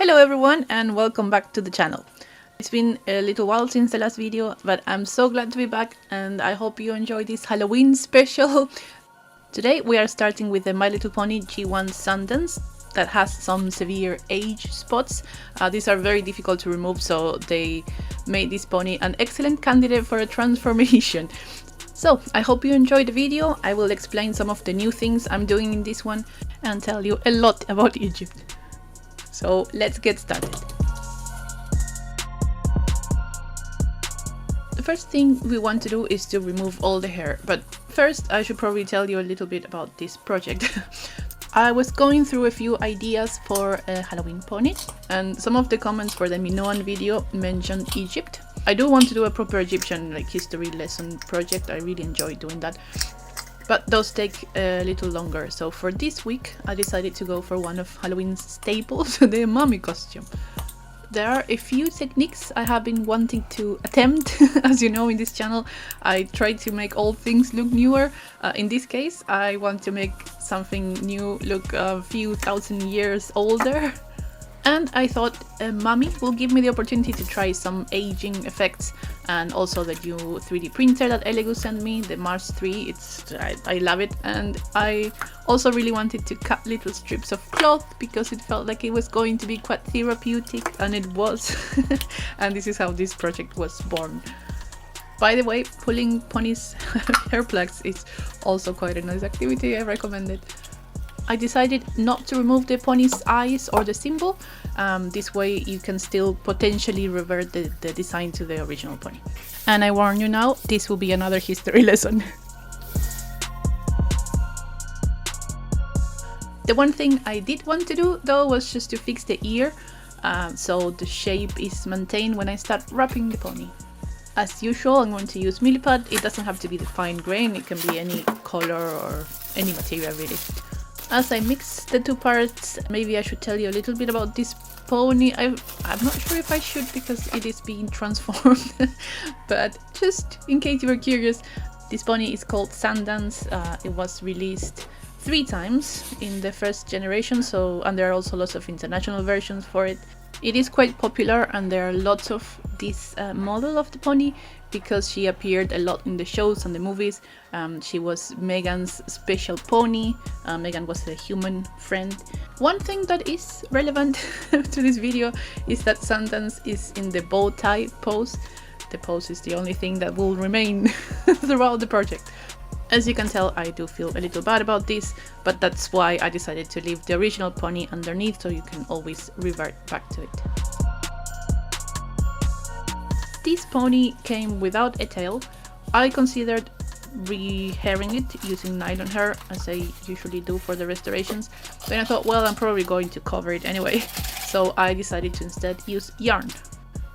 Hello everyone and welcome back to the channel. It's been a little while since the last video, but I'm so glad to be back and I hope you enjoy this Halloween special. Today we are starting with the My Little Pony G1 Sundance that has some severe age spots. These are very difficult to remove, so they made this pony an excellent candidate for a transformation. So I hope you enjoyed the video. I will explain some of the new things I'm doing in this one and tell you a lot about Egypt. So let's get started. The first thing we want to do is to remove all the hair, but first I should probably tell you a little bit about this project. I was going through a few ideas for a Halloween pony, and some of the comments for the Minoan video mentioned Egypt. I do want to do a proper Egyptian history lesson project. I really enjoy doing that, but those take a little longer. So for this week I decided to go for one of Halloween's staples, the mummy costume. There are a few techniques I have been wanting to attempt. As you know, in this channel I try to make all things look newer. In this case I want to make something new look a few thousand years older. And I thought a mummy will give me the opportunity to try some aging effects, and also the new 3D printer that Elegoo sent me, the Mars 3, I love it. And I also really wanted to cut little strips of cloth because it felt like it was going to be quite therapeutic, and it was. And this is how this project was born. By the way, pulling ponies' hair plugs is also quite a nice activity. I recommend it. I decided not to remove the pony's eyes or the symbol. This way you can still potentially revert the design to the original pony. And I warn you now, this will be another history lesson. The one thing I did want to do though was just to fix the ear, so the shape is maintained when I start wrapping the pony. As usual, I'm going to use Milliput. It doesn't have to be the fine grain, it can be any color or any material really. As I mix the two parts, maybe I should tell you a little bit about this pony. I'm not sure if I should because it is being transformed, but just in case you were curious, this pony is called Sundance. It was released 3 times in the first generation, and there are also lots of international versions for it. It is quite popular and there are lots of this model of the pony because she appeared a lot in the shows and the movies. She was Megan's special pony. Megan was a human friend. One thing that is relevant to this video is that Sundance is in the bow tie pose. The pose is the only thing that will remain throughout the project. As you can tell, I do feel a little bad about this, but that's why I decided to leave the original pony underneath so you can always revert back to it. This pony came without a tail. I considered re-hairing it using nylon hair, as I usually do for the restorations. Then I thought, well, I'm probably going to cover it anyway, so I decided to instead use yarn.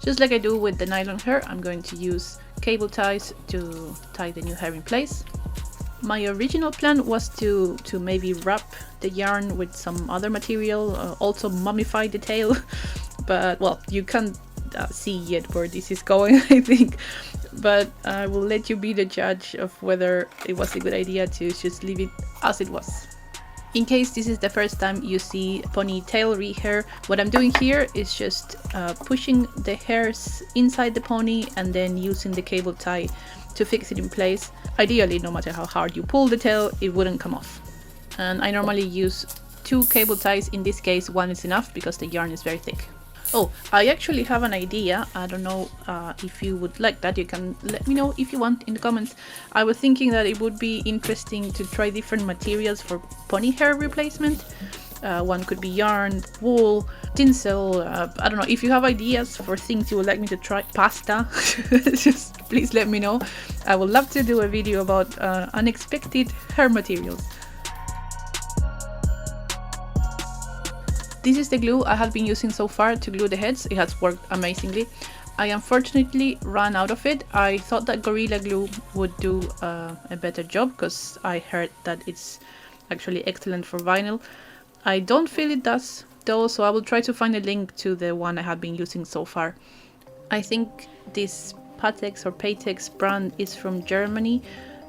Just like I do with the nylon hair, I'm going to use cable ties to tie the new hair in place. My original plan was to maybe wrap the yarn with some other material, also mummify the tail, but well, you can't see yet where this is going, I think, but I will let you be the judge of whether it was a good idea to just leave it as it was. In case this is the first time you see ponytail rehair, what I'm doing here is just pushing the hairs inside the pony and then using the cable tie to fix it in place. Ideally, no matter how hard you pull the tail, it wouldn't come off. And I normally use 2 cable ties. In this case, 1 is enough because the yarn is very thick. Oh, I actually have an idea. I don't know if you would like that. You can let me know if you want in the comments. I was thinking that it would be interesting to try different materials for pony hair replacement. One could be yarn, wool, tinsel. I don't know. If you have ideas for things you would like me to try, pasta, just please let me know. I would love to do a video about unexpected hair materials. This is the glue I have been using so far to glue the heads. It has worked amazingly. I unfortunately ran out of it. I thought that Gorilla Glue would do a better job because I heard that it's actually excellent for vinyl. I don't feel it does though, so I will try to find a link to the one I have been using so far. I think this Patex or Patex brand is from Germany.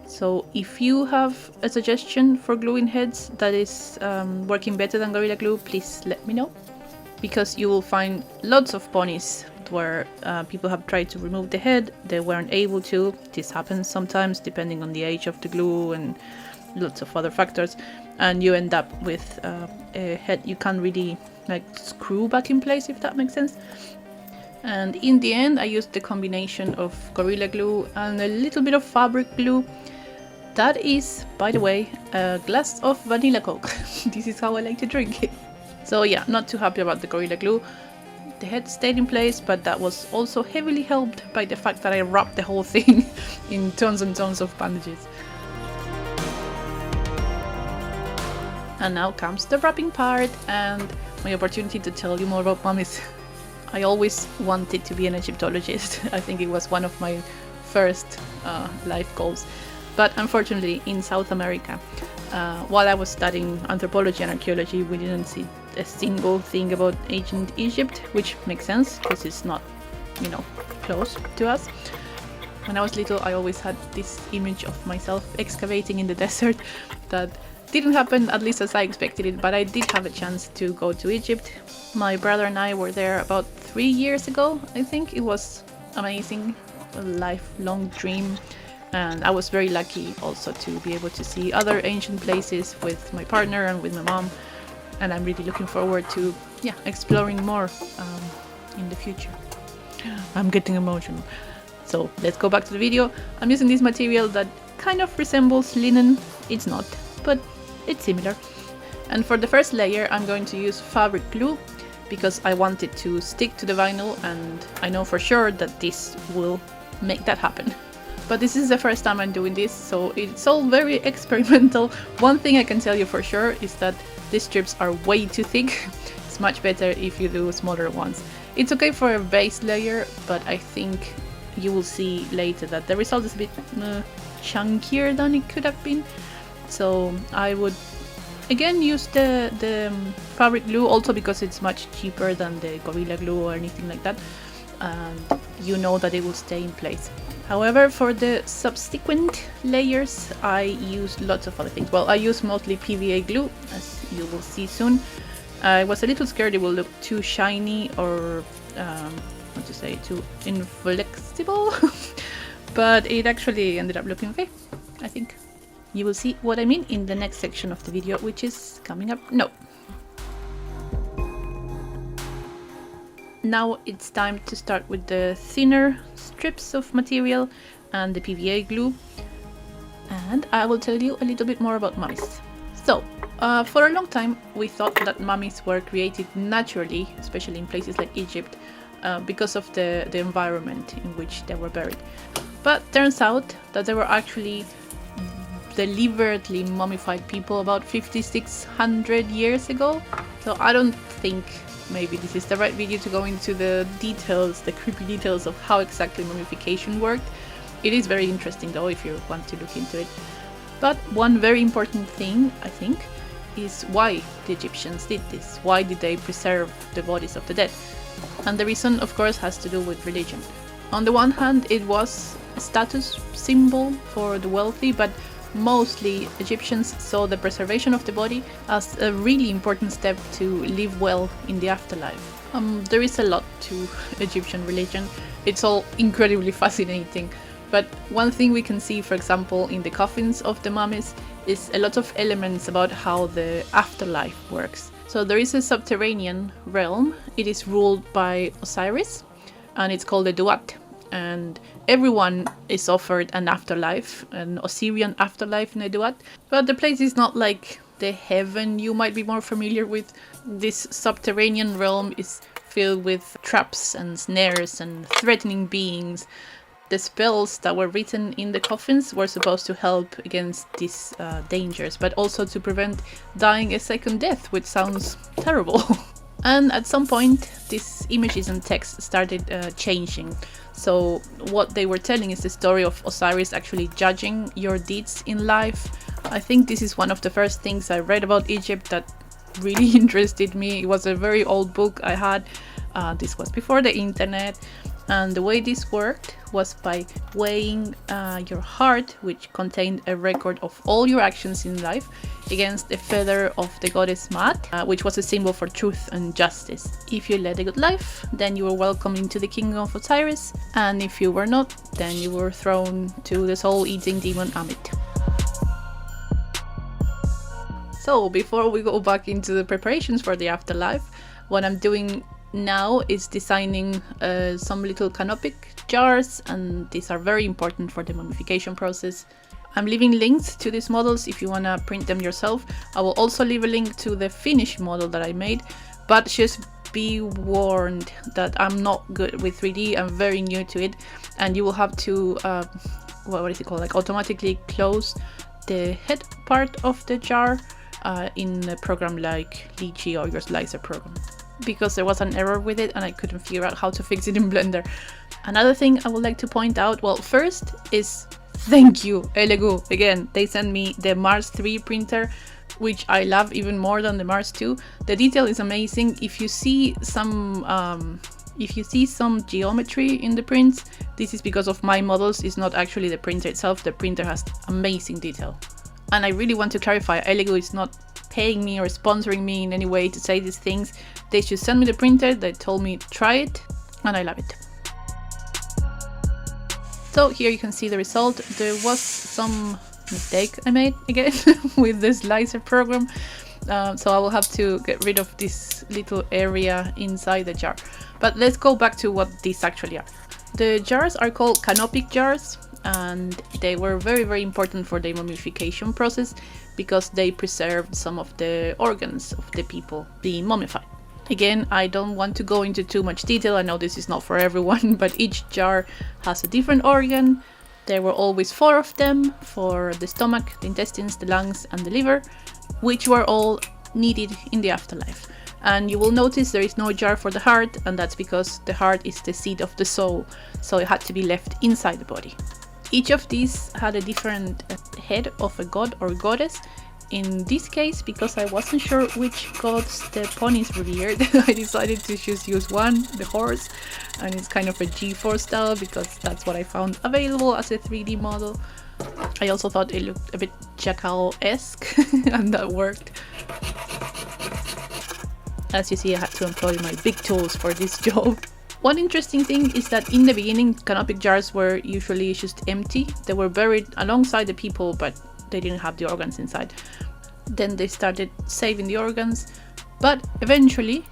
So if you have a suggestion for gluing heads that is working better than Gorilla Glue, please let me know. because you will find lots of ponies where people have tried to remove the head, they weren't able to. This happens sometimes depending on the age of the glue and lots of other factors, and you end up with a head you can't really like screw back in place, if that makes sense. And in the end I used the combination of Gorilla Glue and a little bit of fabric glue. That is, by the way, a glass of vanilla Coke. This is how I like to drink it. So yeah, not too happy about the Gorilla Glue. The head stayed in place, but that was also heavily helped by the fact that I wrapped the whole thing in tons and tons of bandages. And now comes the wrapping part and my opportunity to tell you more about mummies. I always wanted to be an Egyptologist. I think it was one of my first life goals. But unfortunately in South America, while I was studying anthropology and archaeology, we didn't see a single thing about ancient Egypt, which makes sense because it's not, you know, close to us. When I was little, I always had this image of myself excavating in the desert. That didn't happen, at least as I expected it, but I did have a chance to go to Egypt. My brother and I were there about 3 years ago, I think. It was amazing, a lifelong dream. And I was very lucky also to be able to see other ancient places with my partner and with my mom. And I'm really looking forward to, yeah, exploring more in the future. I'm getting emotional. So let's go back to the video. I'm using this material that kind of resembles linen. It's not, but it's similar. And for the first layer, I'm going to use fabric glue because I want it to stick to the vinyl, and I know for sure that this will make that happen. But this is the first time I'm doing this, so it's all very experimental. One thing I can tell you for sure is that these strips are way too thick. It's much better if you do smaller ones. It's okay for a base layer, but I think you will see later that the result is a bit chunkier than it could have been. So I would again use the fabric glue, also because it's much cheaper than the Gorilla Glue or anything like that, and you know that it will stay in place. However, for the subsequent layers, I use lots of other things. Well, I use mostly PVA glue, as you will see soon. I was a little scared it will look too shiny or, what to say, too inflexible. But it actually ended up looking okay, I think. You will see what I mean in the next section of the video, which is coming up. No. Now it's time to start with the thinner strips of material and the PVA glue, and I will tell you a little bit more about mummies. So, for a long time we thought that mummies were created naturally, especially in places like Egypt, because of the environment in which they were buried. But turns out that they were actually deliberately mummified people about 5,600 years ago. So I don't think maybe this is the right video to go into the details, the creepy details of how exactly mummification worked. It is very interesting though if you want to look into it. But one very important thing, I think, is why the Egyptians did this. Why did they preserve the bodies of the dead? And the reason, of course, has to do with religion. On the one hand, it was a status symbol for the wealthy, but mostly Egyptians saw the preservation of the body as a really important step to live well in the afterlife. There is a lot to Egyptian religion. It's all incredibly fascinating. But one thing we can see, for example, in the coffins of the mummies is a lot of elements about how the afterlife works. So there is a subterranean realm. It is ruled by Osiris, and it's called the Duat. And everyone is offered an afterlife, an Osirian afterlife in the Duat. But the place is not like the heaven you might be more familiar with. This subterranean realm is filled with traps and snares and threatening beings. The spells that were written in the coffins were supposed to help against these dangers, but also to prevent dying a second death, which sounds terrible. And at some point, these images and text started changing. So what they were telling is the story of Osiris actually judging your deeds in life. I think this is one of the first things I read about Egypt that really interested me. It was a very old book I had. This was before the internet. And the way this worked was by weighing your heart, which contained a record of all your actions in life, against the feather of the goddess Maat, which was a symbol for truth and justice. If you led a good life, then you were welcomed into the kingdom of Osiris, and if you were not, then you were thrown to the soul-eating demon Amit. So before we go back into the preparations for the afterlife, what I'm doing now is designing some little canopic jars, and these are very important for the mummification process. I'm leaving links to these models if you want to print them yourself. I will also leave a link to the finished model that I made, but just be warned that I'm not good with 3D. I'm very new to it, and you will have to what is it called, like automatically close the head part of the jar in a program like Lychee or your slicer program, because there was an error with it and I couldn't figure out how to fix it in Blender. Another thing I would like to point out, well, first is thank you, Elegoo. Again, they sent me the Mars 3 printer, which I love even more than the Mars 2. The detail is amazing. If you see some geometry in the prints, this is because of my models. It's not actually the printer itself. The printer has amazing detail. And I really want to clarify, Elegoo is not paying me or sponsoring me in any way to say these things. They just sent me the printer, they told me try it, and I love it. So here you can see the result. There was some mistake I made again with the slicer program, so I will have to get rid of this little area inside the jar. But let's go back to what these actually are. The jars are called canopic jars, and they were very, very important for the mummification process because they preserved some of the organs of the people being mummified. Again, I don't want to go into too much detail. I know this is not for everyone, but each jar has a different organ. There were always 4 of them for the stomach, the intestines, the lungs, and the liver, which were all needed in the afterlife. And you will notice there is no jar for the heart, and that's because the heart is the seat of the soul, so it had to be left inside the body. Each of these had a different head of a god or goddess. In this case, because I wasn't sure which gods the ponies revered, I decided to just use one, the horse, and it's kind of a G4 style because that's what I found available as a 3D model. I also thought it looked a bit jackal-esque and that worked. As you see, I had to employ my big tools for this job. One interesting thing is that in the beginning, canopic jars were usually just empty. They were buried alongside the people, but they didn't have the organs inside. Then they started saving the organs, but eventually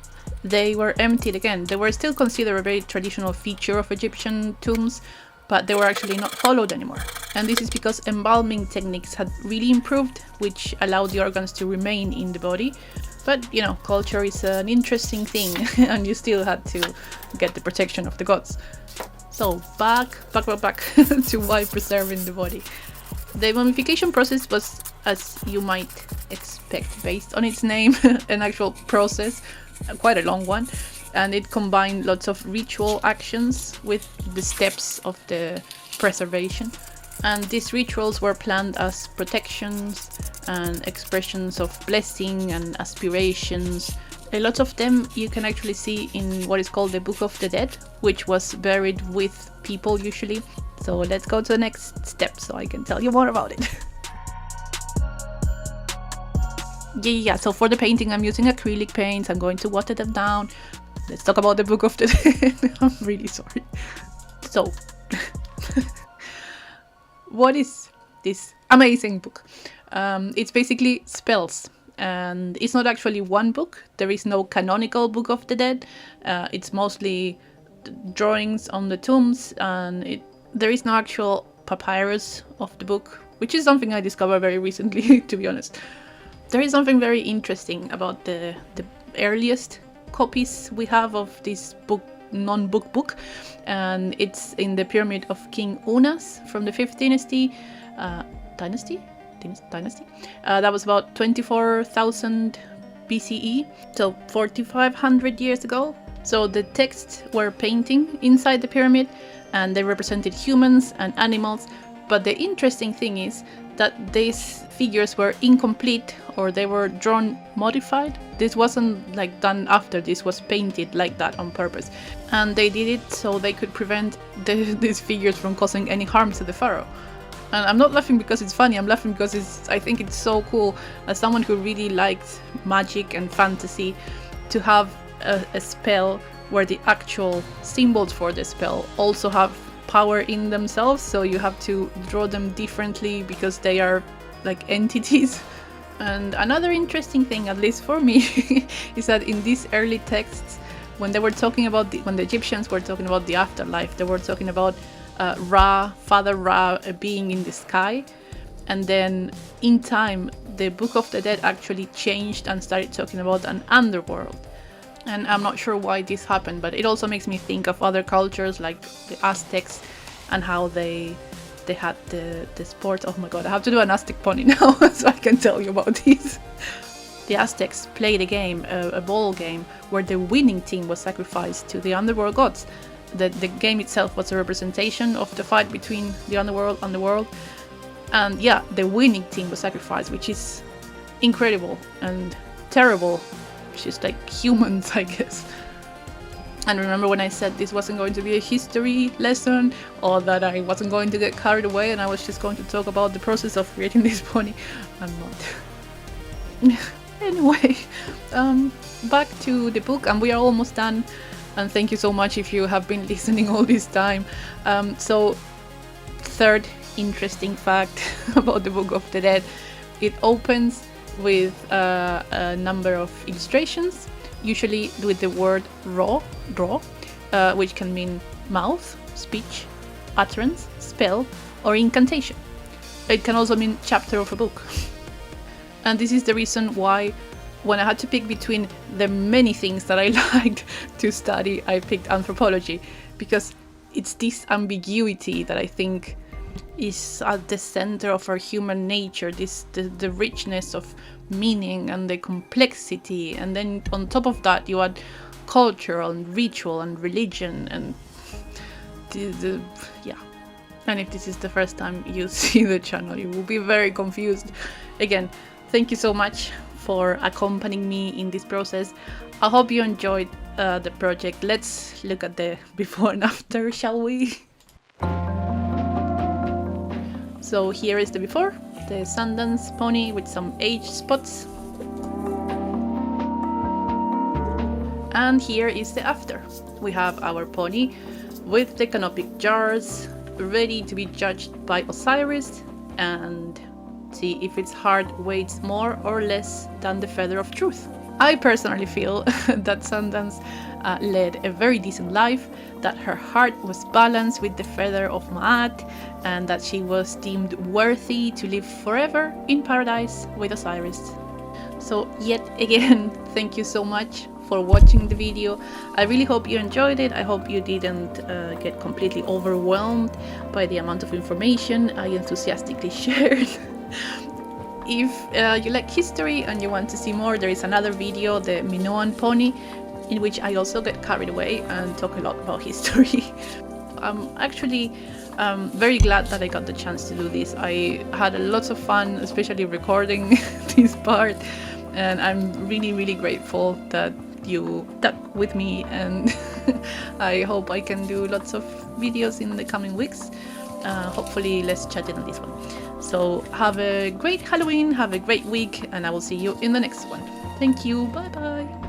they were emptied again. They were still considered a very traditional feature of Egyptian tombs, but they were actually not followed anymore. And this is because embalming techniques had really improved, which allowed the organs to remain in the body. But, you know, culture is an interesting thing, and you still had to get the protection of the gods. So back to why preserving the body. The mummification process was, as you might expect based on its name, an actual process, quite a long one, and it combined lots of ritual actions with the steps of the preservation. And these rituals were planned as protections and expressions of blessing and aspirations. A lot of them you can actually see in what is called the Book of the Dead, which was buried with people usually. So let's go to the next step so I can tell you more about it. Yeah, so for the painting I'm using acrylic paints. I'm going to water them down. Let's talk about the Book of the Dead. I'm really sorry. So, what is this amazing book? It's basically spells. And it's not actually one book. There is no canonical Book of the Dead. It's mostly drawings on the tombs, and there is no actual papyrus of the book, which is something I discovered very recently, to be honest. There is something very interesting about the earliest copies we have of this book, non-book book, and it's in the pyramid of King Unas from the 5th dynasty. That was about 24,000 BCE, so 4,500 years ago. So the texts were painting inside the pyramid, and they represented humans and animals. But the interesting thing is that these figures were incomplete or they were drawn modified. This wasn't like done after, this was painted like that on purpose. And they did it so they could prevent these figures from causing any harm to the pharaoh. And I'm not laughing because it's funny, I'm laughing because I think it's so cool, as someone who really likes magic and fantasy, to have a spell where the actual symbols for the spell also have power in themselves, so you have to draw them differently because they are like entities. And another interesting thing, at least for me, is that in these early texts, when they were talking about when the Egyptians were talking about the afterlife, they were talking about Ra, Father Ra, being in the sky. And then in time, the Book of the Dead actually changed and started talking about an underworld. And I'm not sure why this happened, but it also makes me think of other cultures like the Aztecs and how they had the sport. Oh my god, I have to do an Aztec pony now so I can tell you about this. The Aztecs played a game, a ball game, where the winning team was sacrificed to the underworld gods. The game itself was a representation of the fight between the underworld and the world. And yeah, the winning team was sacrificed, which is incredible and terrible. Just like humans, I guess. And remember when I said this wasn't going to be a history lesson, or that I wasn't going to get carried away and I was just going to talk about the process of creating this pony? I'm not. Anyway, back to the book, and we are almost done. And thank you so much if you have been listening all this time. So, third interesting fact about the Book of the Dead: it opens with a number of illustrations, usually with the word draw, which can mean mouth, speech, utterance, spell, or incantation. It can also mean chapter of a book. And this is the reason why, when I had to pick between the many things that I liked to study, I picked anthropology, because it's this ambiguity that I think is at the center of our human nature, the richness of meaning and the complexity, and then on top of that you add culture and ritual and religion and yeah. And if this is the first time you see the channel, you will be very confused. Again, thank you so much for accompanying me in this process. I hope you enjoyed the project. Let's look at the before and after, shall we? So here is the before, the Sundance pony with some age spots. And here is the after. We have our pony with the canopic jars, ready to be judged by Osiris and see if its heart weighs more or less than the feather of truth. I personally feel that Sundance led a very decent life, that her heart was balanced with the feather of Ma'at, and that she was deemed worthy to live forever in paradise with Osiris. So yet again, thank you so much for watching the video. I really hope you enjoyed it. I hope you didn't get completely overwhelmed by the amount of information I enthusiastically shared. If you like history and you want to see more, there is another video, the Minoan Pony, in which I also get carried away and talk a lot about history. I'm actually very glad that I got the chance to do this. I had lots of fun, especially recording this part, and I'm really grateful that you stuck with me, and I hope I can do lots of videos in the coming weeks. Hopefully less chatty than this one. So have a great Halloween, have a great week, and I will see you in the next one. Thank you, bye bye!